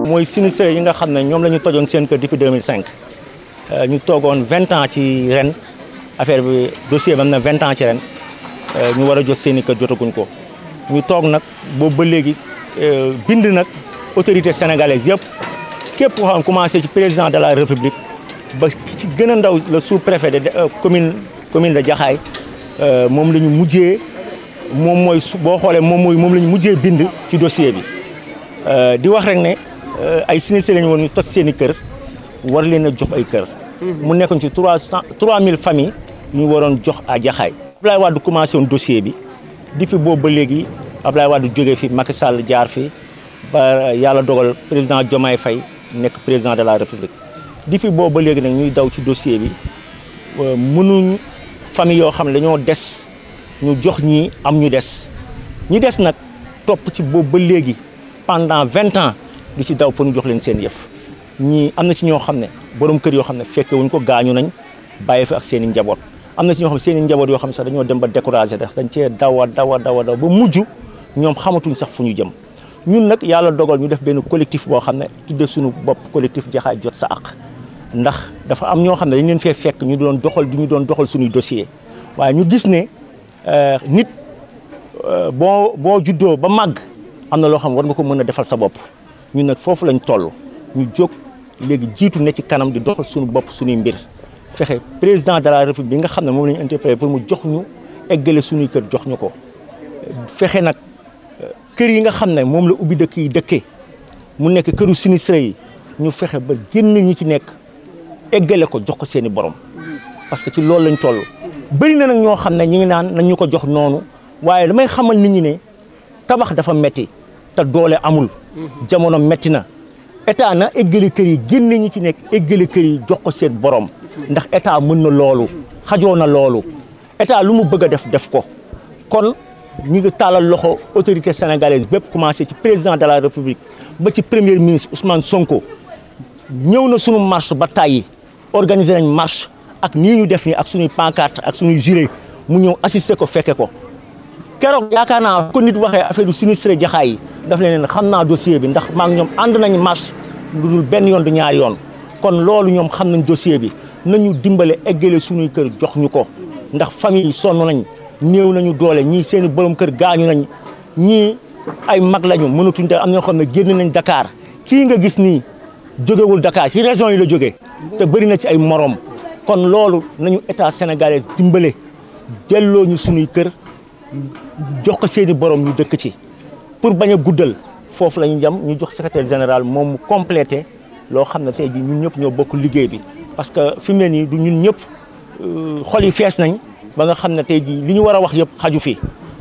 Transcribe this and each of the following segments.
mooy sinistré yi nga xam ne ñoom la ñu tojoon seen kër depuis 2005 ñu toogoon 20 ans ci ren affaire bi dossier bi am na 20 ans ci ren ñu war a jot seen i kër jotaguñ ko ñu toog nag boobu ba léegi bind nag autorité sénégalaise yëpp képp koo xam commencé ci président de la république ba ci gën a ndaw le sous-préfet de commune de Jaxaay moom la ñu mujjee moom mooy boo xoolee moom la ñu mujjee bind ci dossier bi di wax rek ne ay sinistrés lañu woon ñu toj seen i kër war leen a jox ay kër. mu nekkoon ci 3000 familles ñu waroon jox à Jaxaay. Abdoulaye Wade commencé woon dossier bi depuis boobu ba léegi Abdoulaye Wade jógee fi Macky Sall jaar fi ba yàlla dogal président Diomaye Faye nekk président de la République depuis boobu ba léegi nag ñuy daw ci dossier bi mënuñ famille yoo xam ne dañoo des ñu jox ñi am ñu des ñi des nag topp ci boobu ba léegi pendant 20 ans di ci daw pour ñu jox leen seen yëf ñii am na ci ñoo xam ne borom kër yoo xam ne fekke wuñ ko gaañu nañ bàyyi fi ak seen i njaboot am na ci ñoo xam ne seen i njaboot yoo xam ne sax dañoo dem ba découragé ndax dañ cee daw ba mujj ñoom xamatuñ sax fu ñu jëm ñun nag yàlla dogal ñu def benn collectif boo xam ne tudde suñu bopp collectif Jaxaay jot sa àq ndax dafa am ñoo xam ne dañ leen fee fekk ñu doon doxal suñuy dossier waaye ñu gis ne nit boo juddoo ba màgg am na loo xam war nga ko mën a defal sa bopp ñun nag foofu lañ toll ñu jóg léegi jiitu ne ci kanam di doxal suñu bopp suñuy mbir fexe président de la république bi nga xam ne moom la ñu interpellé pour mu jox ñu eggale suñuy kër jox ñu ko fexe nag kër yi nga xam ne moom la ubbi dëkk yi dëkkee mu nekk këru sinistré yi ñu fexe ba génn ñi ci nekk eggale ko jox ko seeni borom parce que ci loolu lañ toll bëri na nag ñoo xam ne ñi ngi naan nañ ñu ko jox noonu waaye damay xamal nit ñi ne tabax dafa metti te doole amul jamono metti na état na eggale kër yi génne ñi ci nekk eggale kër yi jox ko seen borom ndax état mën na loolu xajoo na loolu état lu mu bëgg a def ko kon ñu ngi tàllal loxo autorité sénégalaise bépp commencé ci président de la république ba ci premier ministre Ousmane Sonko ñëw na suñu marche ba tàyyi organiser nañ marche ak nii ñu def nii ak suñuy pancarte ak suñuy gilet mu ñëw assister ko fekke ko keroog yaakaar naa ko nit waxee affaire du sinistré Jaxaay yi daf leen xam naa dossier bi ndax maa ngi ñoom ànd nañ marche lu dul benn yoon du ñaari yoon kon loolu ñoom xam nañ dossier bi nañu dimbale eggale suñuy kër jox ñu ko ndax famille yi sonn nañ néew nañu doole ñii seeni borom kër gaañu nañ ñii ay mag lañu mënatuñ te am na ñoo xam ne génn nañ Dakar kii nga gis nii jógewul Dakar ci région yi la jógee te bëri na ci ay morom kon loolu nañu état sénégalais dimbale delloo ñu suñuy kër jox ko seeni borom ñu dëkk ci pour bañ a guddal foofu la ñu jam ñu jox secrétaire général moom mu complété loo xam ne tey jii ñun ñëpp ñoo bokk liggéey bi parce que fi mu ne nii du ñun ñëpp xol yi fees nañ ba nga xam ne tey jii li ñu war a wax yëpp xaju fi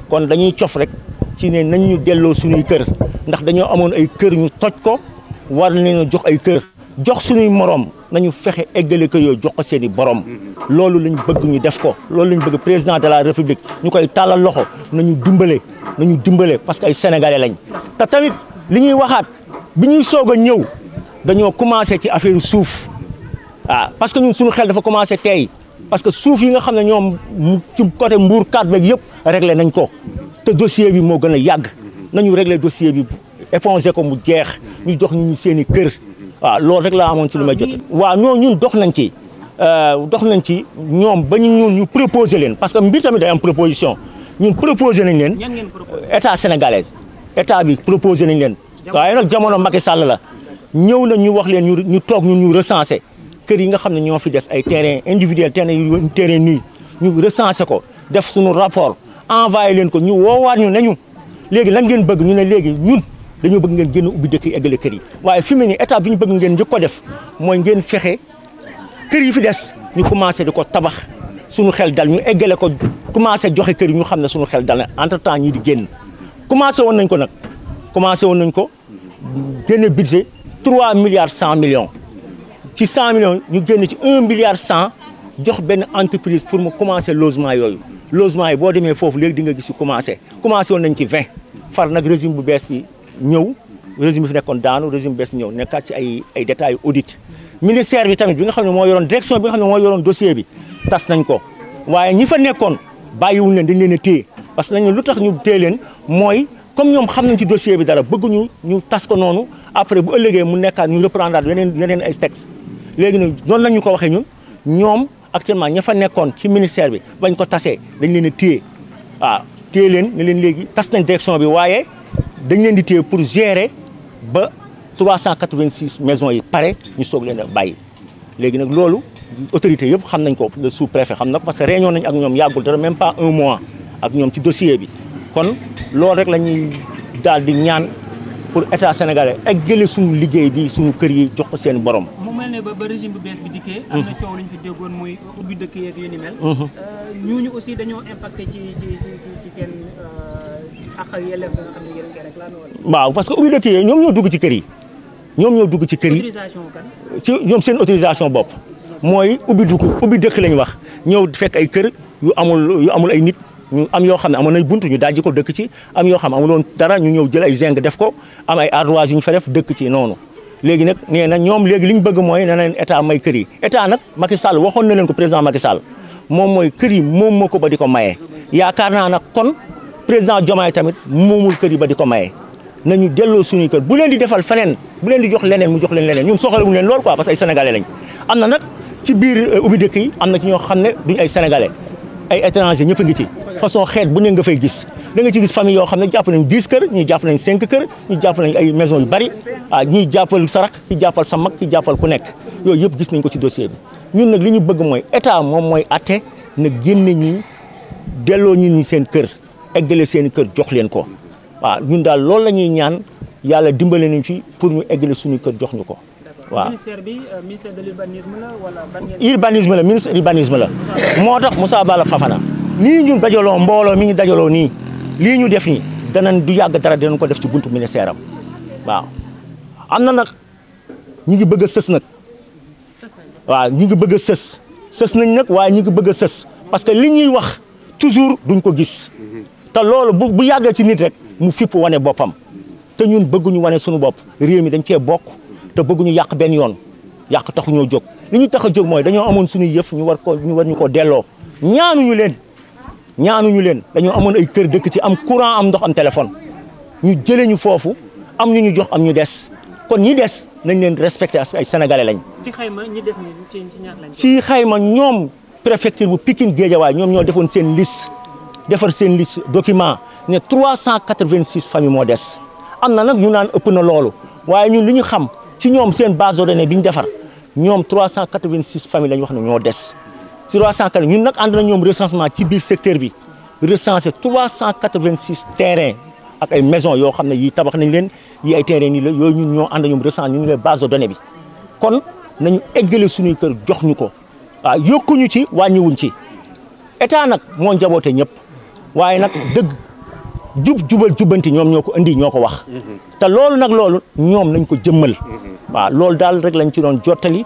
kon dañuy cof rek ci ne nañ ñu delloo suñuy kër ndax dañoo amoon ay kër ñu toj ko war nañu jox ay kër jox suñuy morom nañu fexe eggale kër yooyu jox ko seen i borom loolu lañ bëgg ñu def ko loolu lañ bëgg président de la république ñu koy tàllal loxo nañu dimbale parce que ay sénégalais lañ te tamit li ñuy waxaat bi ñuy soog a ñëw dañoo commencé ci affaire suuf parce que ñun suñu xel dafa commencé tey parce que suuf yi nga xam ne ñoom ci côté Mbour 4 beeg yëpp réglé nañ ko te dossier bi moo gën a yàgg nañu réglé dossier bi épongé ko mu jeex ñu jox ñu seen i kër waaw loolu rek laa amoon ci lu may jot. waaw ñun dox nañ ci ñoom ba ñu proposé leen parce que mbir tamit day am proposition ñun proposé nañ leen état sénégalais état bi proposé nañ leen waaye nag jamono Macky Sall la ñëw na ñu wax leen ñu toog ñu recensé kër yi nga xam ne ñoo fi des ay terrain individuel terrain nuy ñu recensé ko def suñu rapport envoyé leen ko ñu woowaat ñu nañu léegi lan ngeen bëgg ñu ne léegi ñun dañoo bëgg ngeen génn ubbi dëkk yi eggale kër yi waaye fi mu ne nii état bi ñu bëgg ngeen njëkk ko def mooy ngeen fexe kër yi fi des ñu commencé di ko tabax suñu xel dal ñu eggale ko commencé joxe kër yi ñu xam ne suñu xel dal na entre temps ñii di génn commencé woon nañ ko génne budget 3 milliards 100 millions ci 100 millions ñu génn ci 1 milliard 100 jox benn entreprise pour mu commencé logement yooyu logement yi boo demee foofu léegi di nga gis yu commencé woon nañ ci 20 far nag régime bu bees bi ñëw régime bi fi nekkoon daanu régime bu bees bi ñëw nekkaat ci ay détails audit ministère bi tamit bi nga xam ne moo yoroon direction bi nga xam ne moo yoroon dossier bi tas nañ ko waaye ñi fa nekkoon bàyyiwuñ leen dañ leen a téye parce que nañ lu tax ñu téye leen mooy comme ñoom xam nañ ci dossier bi dara bëgguñu ñu tas ko noonu après bu ëllëgee mu nekkaat ñu reprendre yeneen ay textes léegi nag noonu lañ ñu ko waxee ñun ñoom actuellement ña fa nekkoon ci ministère bi bañ ko tasee dañ leen a téye waaw téye leen ne leen léegi tas nañ direction bi waaye dañ leen di téye pour gérer ba 386 maisons yi pare ñu soog leen a bàyyi léegi nag loolu autorité yëpp xam nañ ko le sous-préfet xam na ko parce que réunion nañ ak ñoom yàggul dara même pas 1 mois ak ñoom ci dossier bi kon loolu rek la ñuy daal di ñaan pour état sénégalais eggale suñu liggéey bi suñu kër yi jox ko seen borom. mu mel ne ba régime bu bees bi dikkee. am na coow lu ñu fi déggoon muy ubbi dëkk yeeg yu ni mel. ñooñu aussi dañoo impacté ci seen ak yelleef nga xam ne yéen a ngi réclamé wala. waaw parce que ubbi dëkk yi ñoom ñoo dugg ci kër yi. ñoom ñoo dugg ci kër yi autorisation kan. ci ñoom seen autorisation bopp mooy ubbi dëkk lañ wax ñëw fekk ay kër yu amul ay nit. ñu am yoo xam ne amoon nañ buntu ñu dajji ko dëkk ci am yoo xam ne amuloon dara ñu ñëw jël ay zinc def ko am ay ardoise yu ñu fa def dëkk ci noonu léegi nag nee na ñoom léegi li ñu bëgg mooy nee na leen état may kër yi état nag Macky Sall waxoon na leen ko président Macky Sall moom mooy kër yi moom moo ko ba di ko maye yaakaar naa nag kon président Diomaye tamit moomul kër yi ba di ko maye nañu delloo suñuy kër bu leen di defal feneen bu leen di jox leneen mu jox leen leneen ñun soxalawuñu leen loolu quoi parce que ay sénégalais lañ am na nag ci biir ubbi dëkk yi am na ci ñoo xam ne duñ ay sénégalais ay étranger ñëpp a ngi ci façon xeet bu ne nga fay gis da nga ci gis famille yoo xam ne jàpp nañ 10 kër ñii jàpp nañ 5 kër ñii jàpp nañ ay maison yu bari ñii jàppal sa rak ki jàppal sa mag ki jàppal ku nekk yooyu yëpp gis nañ ko ci dossier bi ñun nag li ñu bëgg mooy état moom mooy atte na génne ñi delloo ñi seen kër eggale seen kër jox leen ko waaw ñun daal loolu la ñuy ñaan yàlla dimbale nañ ci pour ñu eggale suñu kër jox ñu ko waaw. ministère bi ministère de l'urbanisme la wala ban urbanisme la ministre urbanisme la moo tax Moussa Bala Fafana nii ñu dajaloo mbooloo mi ñu dajaloo nii lii ñu def nii danañ du yàgg dara dinañ ko def ci buntu ministère am waaw am na nag ñi ngi bëgg a sës nag waaw ñi ngi bëgg a sës nañ nag waaye ñi ngi bëgg a sës parce que li ñuy wax toujours duñ ko gis te loolu bu yàggee ci nit rek mu fipp wane boppam te ñun bëgguñu wane suñu bopp réew mi dañ cee bokk te bëgguñu yàq benn yoon yàq taxu ñoo jóg li ñu tax a jóg mooy dañoo amoon suñuy yëf ñu war ñu ko delloo ñaanuñu leen dañoo amoon ay kër dëkk ci am courant am ndox am téléphone ñu jëlee ñu foofu am ñu jox am ñu des kon ñi des nañ leen respecté ay sénégalais lañ. ci xayma ñi des ci ñaar lañ. ci xayma ñoom préfecture bu Pikine Guédiawaye ñoom ñoo defoon seen liste defar seen liste document ne 386 familles moo des am na nag ñu naan ëpp na loolu waaye ñun li ñu xam ci ñoom seen base de données bi ñu defar ñoom 386 familles lañ wax ne ñoo des. 380 ñun nag ànd na ñoom recensement ci biir secteur bi recensé 386 terrains ak ay maisons yoo xam ne yii tabax nañ leen yi ay terrains nii la yooyu ñun ñoo ànd ñoom recensé ñu ngi leen base de données bi kon nañu eggale suñuy kër jox ñu ko waaw yokkuñu ci wàññiwuñ ci état nag moo njaboote ñëpp waaye nag dëgg jubal jubbanti ñoom ñoo ko indi ñoo ko wax te loolu nag loolu ñoom nañ ko jëmmal waaw loolu daal rek lañ ci doon jottali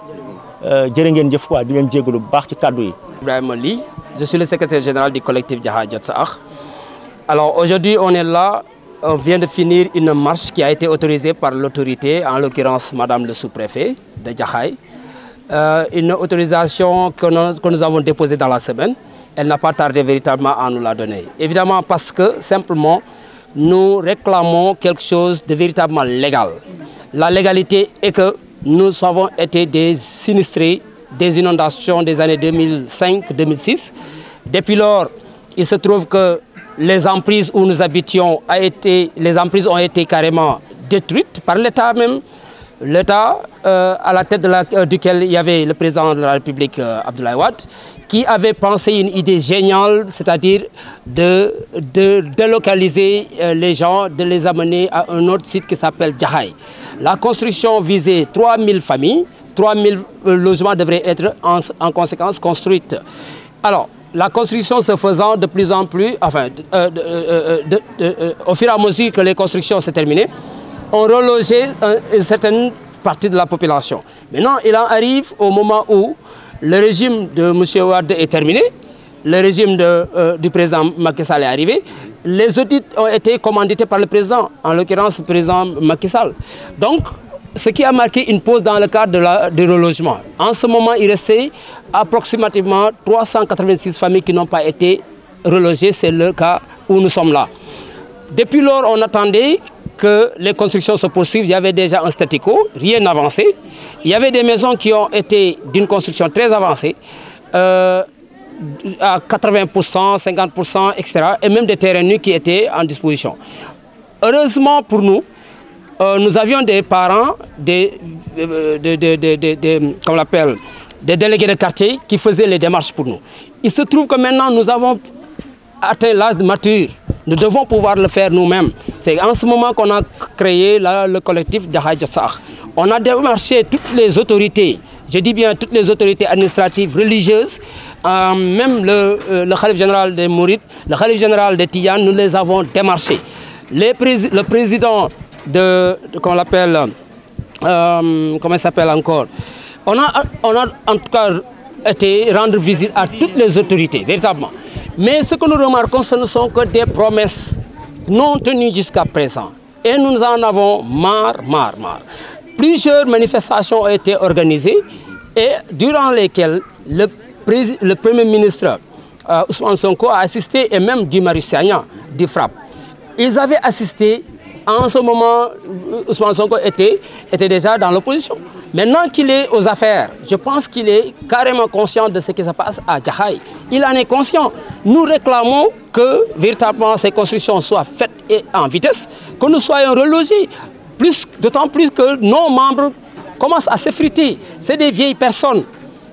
jërë ngeen jëf quoi di leen jégalu bu baax ci kàddu yi. Ibrahima Ly, je suis le secrétaire général du collectif Jaxaay Jot Sa Àq. Alors aujourd'hui on est là, on vient de finir une marche qui a été autorisée par l'autorité, en l'occurrence madame le sous-préfet de Jaxaay. Une autorisation que nous avons déposée dans la semaine. Elle n'a pas tardé véritablement à nous la donner. Évidemment parce que simplement nous réclamons quelque chose de véritablement légal. La légalité est que nous avons été des sinistrés des inondations des années 2005-2006. Depuis lors, il se trouve que les emprises où nous habitions ont été carrément détruites par l'État même. L'État à la tête duquel il y avait le président de la République Abdoulaye Wade, qui avait pensé une idée géniale, c'est-à-dire de délocaliser les gens, de les amener à un autre site qui s'appelle Jaxaay. La construction visait 3000 familles, 3000 logements devraient être en conséquence construits. Alors, la construction se faisant de plus en plus, enfin, au fur et à mesure que les constructions se terminaient, on relogeait une certaine partie de la population. Maintenant, il en arrive au moment où le régime de M. Wade est terminé, le régime du président Macky Sall est arrivé, les audits ont été commandités par le président, en l'occurrence le président Macky Sall. Donc, ce qui a marqué une pause dans le cadre du relogement. En ce moment, il restait approximativement 386 familles qui n'ont pas été relogées, c'est le cas où nous sommes là. Depuis lors, on attendait que les constructions se poursuivent. Il y avait déjà un statu quo, rien n'avançait. Il y avait des maisons qui ont été d'une construction très avancée, à 80%, 50%, etc. Et même des terrains nus qui étaient en disposition. Heureusement pour nous, nous avions des parents, qu'on l'appelle, des délégués de quartier qui faisaient les démarches pour nous. Il se trouve que maintenant nous avons atteint l'âge mature. Nous devons pouvoir le faire nous-mêmes. C'est en ce moment qu'on a créé le collectif Jaxaay Jot Sa Ax. On a démarché toutes les autorités, je dis bien toutes les autorités administratives, religieuses, même le Khalife général des Mourides, le Khalife général des Tidianes, nous les avons démarchés. Le président qu'on l'appelle, comment il s'appelle encore, on a en tout cas été rendre visite à toutes les autorités, véritablement. Mais ce que nous remarquons, ce ne sont que des promesses non tenues jusqu'à présent. Et nous en avons marre. Plusieurs manifestations ont été organisées et durant lesquelles le Premier ministre Ousmane Sonko a assisté, et même Guy Marius Sagna du FRAPP. Ils avaient assisté. En ce moment, Ousmane Sonko était déjà dans l'opposition. Maintenant qu'il est aux affaires, je pense qu'il est carrément conscient de ce qui se passe à Jaxaay. Il en est conscient. Nous réclamons que véritablement ces constructions soient faites et en vitesse, que nous soyons relogés. D'autant plus que nos membres commencent à s'effriter. C'est des vieilles personnes.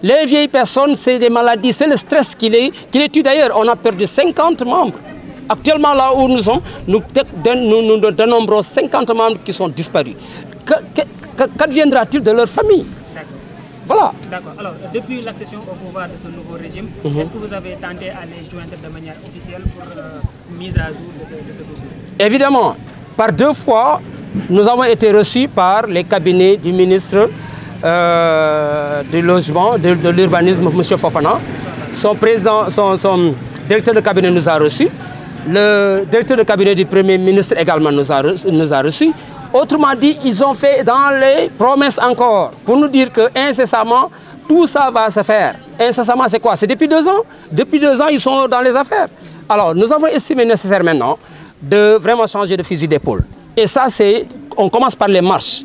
Les vieilles personnes, c'est des maladies, c'est le stress qui les tue. D'ailleurs, on a perdu 50 membres. Actuellement, là où nous sommes, nous dénombrons 50 membres qui sont disparus. Qu'adviendra-t-il de leur famille? Voilà. D'accord. Alors, depuis l'accession au pouvoir de ce nouveau régime, est-ce que vous avez tenté à les joindre de manière officielle pour mise à jour de ce dossier? Évidemment. Par 2 fois, nous avons été reçus par les cabinets du ministre du logement, de l'urbanisme, M. Fofana. Son directeur de cabinet nous a reçus. Le directeur de cabinet du Premier ministre également nous a reçus. Autrement dit, ils ont fait dans les promesses encore pour nous dire que incessamment, tout ça va se faire. Incessamment, c'est quoi? C'est depuis 2 ans. Depuis 2 ans, ils sont dans les affaires. Alors, nous avons estimé nécessaire maintenant de vraiment changer de fusil d'épaule. Et ça, on commence par les marches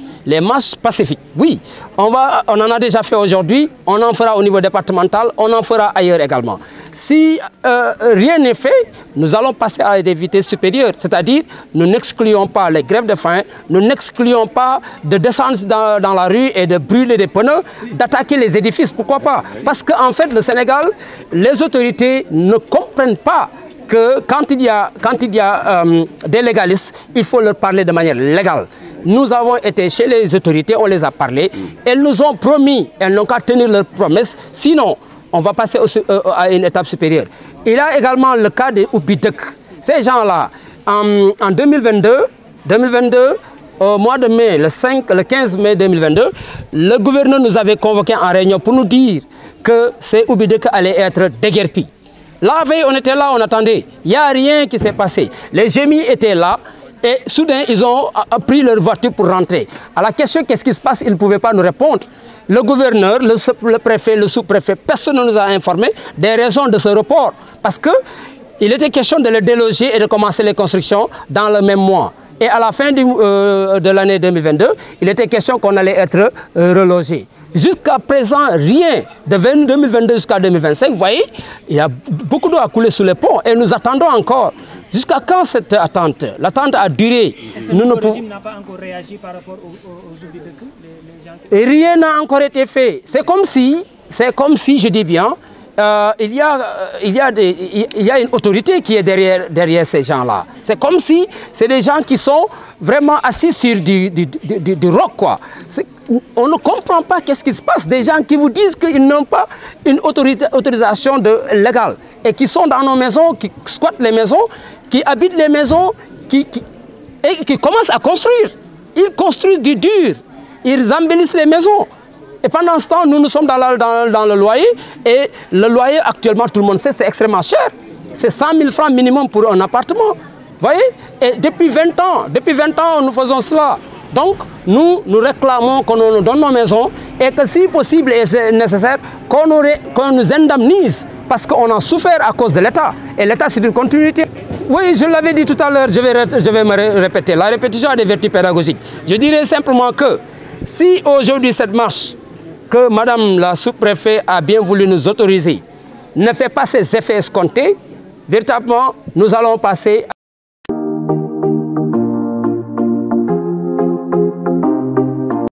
pacifiques. Oui, on en a déjà fait aujourd'hui, on en fera au niveau départemental, on en fera ailleurs également. Si rien n'est fait, nous allons passer à des vitesses supérieures, c'est-à-dire nous n'excluons pas les grèves de faim, nous n'excluons pas de descendre dans la rue et de brûler des pneus, d'attaquer les édifices, pourquoi pas? Parce qu'en fait, le Sénégal, les autorités ne comprennent pas que quand il y a des légalistes, il faut leur parler de manière légale. Nous avons été chez les autorités, on les a parlé. Elles nous ont promis, elles n'ont qu'à tenir leurs promesses. Sinon, on va passer à une étape supérieure. Il y a également le cas des Oubidek. Ces gens-là, en 2022, au mois de mai, le 15 mai 2022, le gouverneur nous avait convoqués en réunion pour nous dire que ces Oubidek allaient être déguerpis. La veille, on était là, on attendait. Il n'y a rien qui s'est passé. Les gémis étaient là et soudain, ils ont pris leur voiture pour rentrer. À la question, qu'est-ce qui se passe, ils ne pouvaient pas nous répondre. Le gouverneur, le préfet, le sous-préfet, personne ne nous a informé des raisons de ce report. Parce qu'il était question de les déloger et de commencer les constructions dans le même mois. Et à la fin de l'année 2022, il était question qu'on allait être relogés. Jusqu'à présent, rien. De 2022 jusqu'à 2025, vous voyez, il y a beaucoup d'eau à couler sous les ponts et nous attendons encore. Jusqu'à quand cette attente? L'attente a duré. Est-ce que le régime n'a pas encore réagi par rapport aux Oubidek, les gens qui... Rien n'a encore été fait. C'est comme si, je dis bien, il y a une autorité qui est derrière ces gens-là. C'est comme si c'est des gens qui sont vraiment assis sur du roc, quoi. On ne comprend pas qu'est-ce qui se passe. Des gens qui vous disent qu'ils n'ont pas une autorisation légale et qui sont dans nos maisons, qui squattent les maisons, qui habitent les maisons, et qui commencent à construire. Ils construisent du dur. Ils embellissent les maisons. Et pendant ce temps, nous sommes dans le loyer. Et le loyer, actuellement, tout le monde sait, c'est extrêmement cher. C'est 100 000 francs minimum pour un appartement. Vous voyez? Et depuis 20 ans, nous faisons cela. Donc, nous réclamons qu'on nous donne nos maisons et que si possible et c'est nécessaire, qu'on nous indemnise parce qu'on a souffert à cause de l'État. Et l'État, c'est une continuité. Oui, je l'avais dit tout à l'heure, je vais me répéter. La répétition a des vertus pédagogiques. Je dirais simplement que si aujourd'hui cette marche que Madame la sous-préfet a bien voulu nous autoriser ne fait pas ses effets escomptés, véritablement, nous allons passer